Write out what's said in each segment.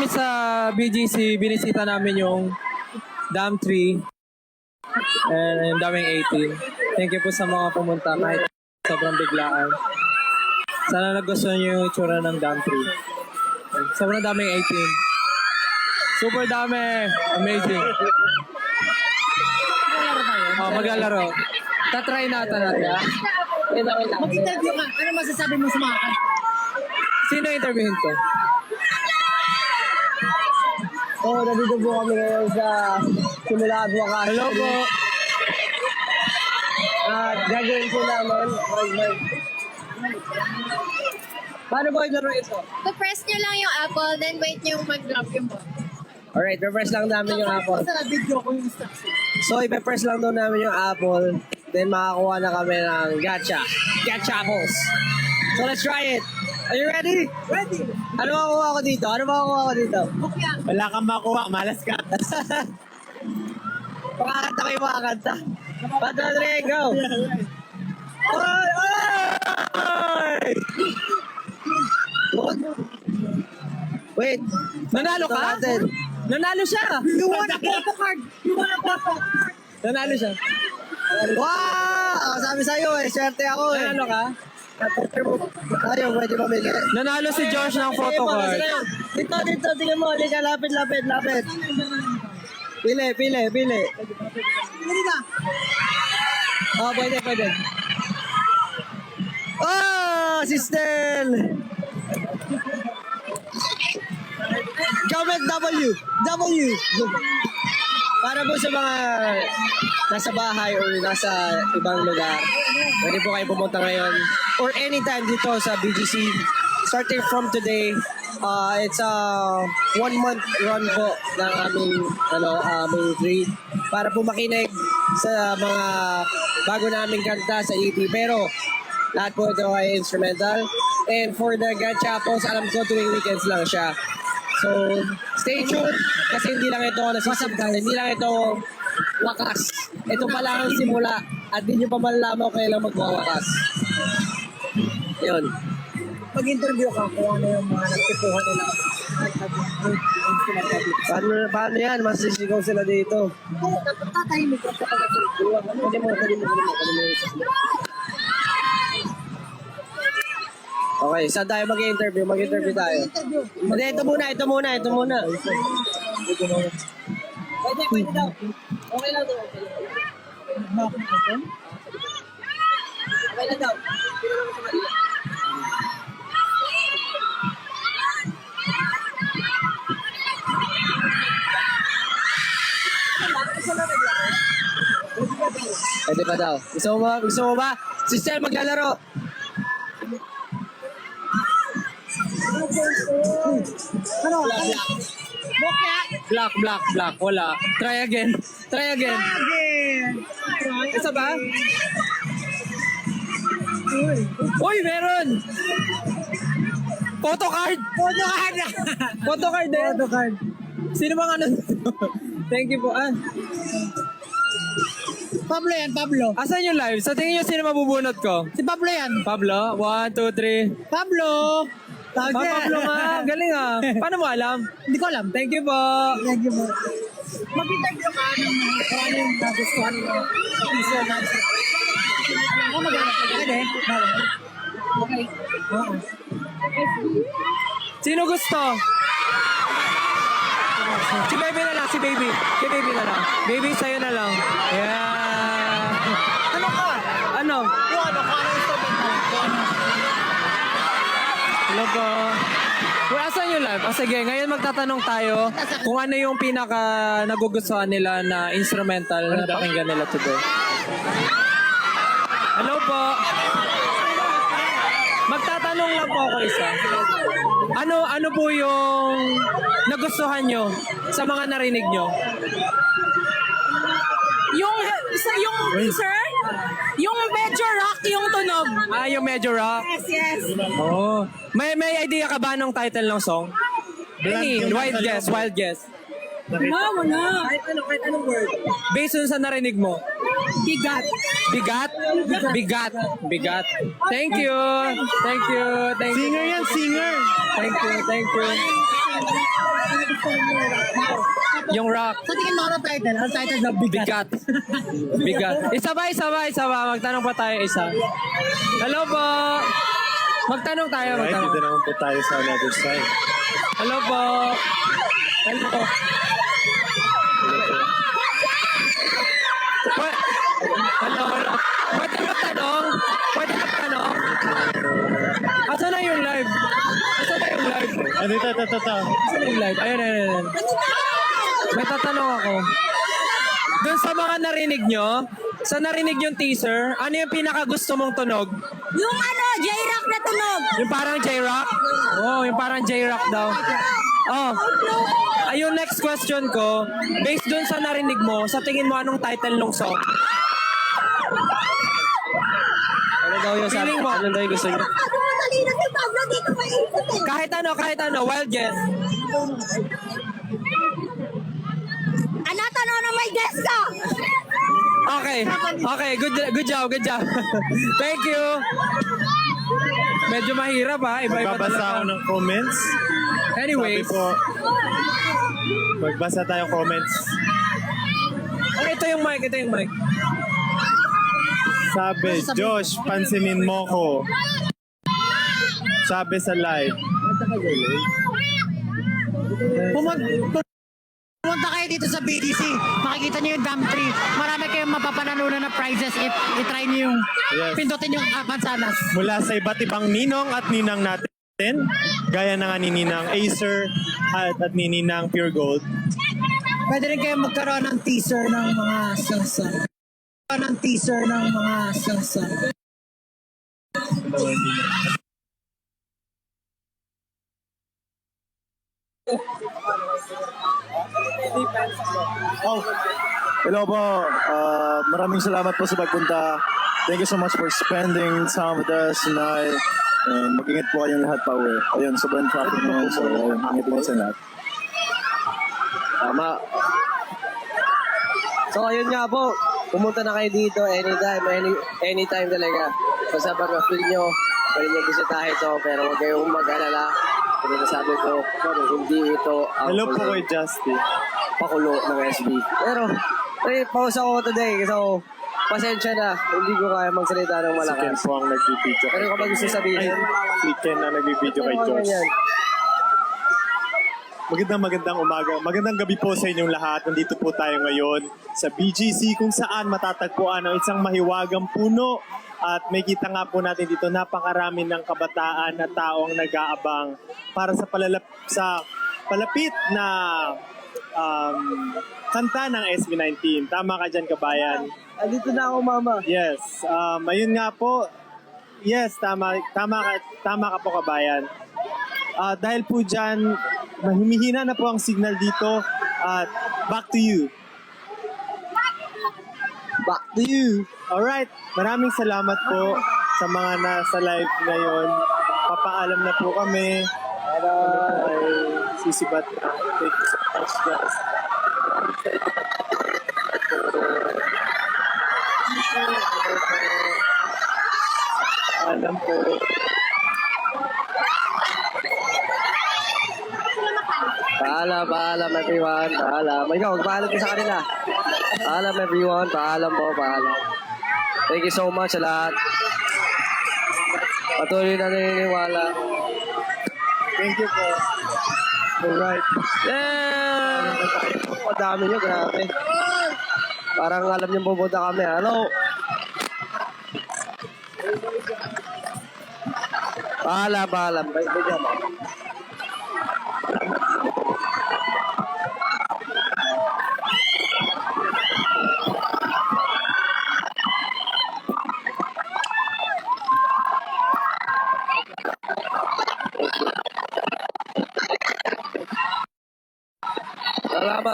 dito sa BGC, binisita namin yung Dam 3 and daming 18. Thank you po sa mga pumunta kahit sobrang biglaan. Sana nagustuhan nyo yung itsura ng Dam 3. Sobrang daming 18. Super dami! Amazing! Oh, maglalaro. Tatry natin. Mag-interview ka. Ano masasabi mo sa mga kanta? Sino interviewin ko? Nandito po kami ngayon sa simula at wakas. Hello po! At gagawin po namin. Paano ba ilaro ito? Pa-press nyo lang yung apple, then wait nyo mag-drop yung ball. Alright, press lang namin yung apple. Sa video ko yung instruction. So, ipe-press lang daw namin yung apple. Then, makakuha na kami ng gacha. Gacha apples. So, let's try it. Are you ready? Ready? Ano makukuha ko dito? Okay. Wala kang makuha, malas ka. Makakanta kayo makakanta. Padre, go! Oy! Oy! Wait. Nanalo ka? Natin. Nanalo siya! You want a photo card? Nanalo siya. Wow! Sabi sa'yo eh, swerte ako eh. Nanalo ka? Ayaw, pwede mamili. Nanalo si Josh ng photo card. Dito, tingnan mo. Halika, lapit. Pili. Hindi ka. Oh, pwede. Oh, si Stel! Comment W! Para po sa mga nasa bahay o nasa ibang lugar, pwede po kayo pumunta ngayon or anytime dito sa BGC. Starting from today, it's a 1-month run po ng aming aming tree para po makinig sa mga bago naming kanta sa EP. Pero lahat po ito ay instrumental. And for the gacha apples, alam ko tuwing weekends lang siya. So, stay tuned kasi hindi lang ito hindi lang ito wakas. Ito pa lang ang simula at hindi nyo pa malalaman kung kailan magwawakas. Yun. Pag-interview ka, kung ano yung mga nagtipuhan nila. Paano yan? Masisigaw sila dito. Oo, tatahimik ka kapag nagtipuhan. Hindi mo. Okay, saan tayo mag-interview? Mag-interview tayo. Interview. Hindi, ito muna. Pwede daw. Okay lang daw. Okay lang daw. Pwede pa daw. Gusto mo ba? Sister, maglalaro. Ano? Black. Wala. Try again. Again. Isa ba? Uy, meron! Photo card din. Photo card. Sino bang ano? Thank you po. Pablo yan, Pablo. Asan yung live? Sa tingin nyo sino mabubunot ko? Si Pablo yan. Pablo? 1, 2, 3. Pablo! Pablo nga. Galing ah. Paano mo alam? Hindi ko alam. Thank you po. Thank you po. Mag-interview ka kung ano yung nagustuhan mo. Piso na. Ako mag-anak. Pwede? Okay. Oo. Sino gusto? Si baby na lang, si baby. Si baby na lang. Baby, sa'yo na lang. Yeah. Ano ka? Ano? Yung ano, kung ano instrument mo. Hello po. Well, asan yung live? Sige, ngayon magtatanong tayo kung ano yung pinaka nagugustuhan nila na instrumental na napakinggan nila today. Hello po. Magtatanong lang po ako isa. Ano po yung nagustuhan nyo sa mga narinig nyo? Yung sir, yung medyo rock yung tunog. Yung medyo rock? Yes. Oh. May idea ka ba ng title ng song? Any, wild guess. Wala. Kahit anong word. Based on sa narinig mo. Bigat. Bigat. Thank you. Singer yan, singer. Thank you. Yung rock. Sa tingin mo ano title? Ang title na bigat. Bigat. Bigat. Isa ba? Magtanong pa tayo isa. Hello po. Magtanong tayo, Right, magtanong. dito naman po tayo sa another side. Hello po. Hello po. Hello, hello. Pwede magtanong? Pwede magtanong? Asa na yung live? Asa na yung live? Ano ito? Asa na yung live? Ayun. May tatanong ako. Doon sa mga narinig nyo, sa narinig yung teaser, ano yung pinaka gusto mong tunog? Yung J-Rock na tunog. Yung parang J-Rock? Oo, yung parang J-Rock daw. Oh. Ayun, next question ko, based doon sa narinig mo, sa tingin mo anong title ng song? Ano daw yung sabi? Feeling mo? Ano daw yung gusto niyo? Madali na si Pablo dito maisip eh. Kahit ano, wild guess. Tanong na may guest ka. Okay, good job. Thank you. Medyo mahirap ha, iba-iba Magbabasa ako talaga. ng comments. Anyways, Sabi po, magbasa tayo comments. ito yung mic. Sabi, Josh, pansinin mo ko. Sabi sa live. Pumunta kayo dito sa BDC. Makikita niyo yung Dam 3. Marami kayong mapapanalunan na prizes. I-try niyo yung Yes. pindutin yung mansanas. Mula sa iba't ibang ninong at ninang natin, gaya na nga ni Ninang Acer at ni Ninang Pure Gold. Pwede rin kayo magkaroon ng teaser ng mga salsa. Oh, hello po. Maraming salamat po sa pagpunta. Thank you so much for spending time with us tonight. And mag-ingat po kayong lahat pa uwi. Ayun, sobrang traffic ngayon. So, ayun, ingat po sa lahat. Tama. So, ayun nga po. Pumunta na kayo dito anytime talaga. So, sa mga feel nyo, pwede nyo bisitahin ito. Pero huwag kayong mag-alala. Pero nasabi ko, hindi ito ang Hello po kay Justy. pakulo ng SB. Pero, pause ako today. So, pasensya na. Hindi ko kaya magsalita ng Si Ken malakas. po ang nagbibideo. Pero kapag gusto sabihin, Si Ken ang nagbibideo kay ano Josh. ganyan? Magandang umaga. Magandang gabi po sa inyong lahat. Nandito po tayo ngayon sa BGC kung saan matatagpuan ang isang mahiwagang puno. At may kita nga po natin dito napakarami ng kabataan na taong nag-aabang para sa palapit na kanta ng SB19. Tama ka dyan, kabayan. Andito na ako, mama. Yes. Ayun nga po. Yes, tama ka po, kabayan. Dahil po dyan, humihina na po ang signal dito. At back to you. Back to you. Alright, maraming salamat po sa mga nasa live ngayon. Papaalam na po kami. Ano po ay sisibat. Thank you so much, guys. Alam po. Paalam everyone. Paalam. Ikaw, paalam ka sa kanila. Paalam everyone. Paalam po, paalam. Thank you so much sa lahat. Patuloy na naniniwala. Thank you po. Alright. Yeah! Ang dami nyo, grabe. Parang alam nyo pupunta kami. Hello? Paalam. Bye-bye.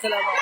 Salamat.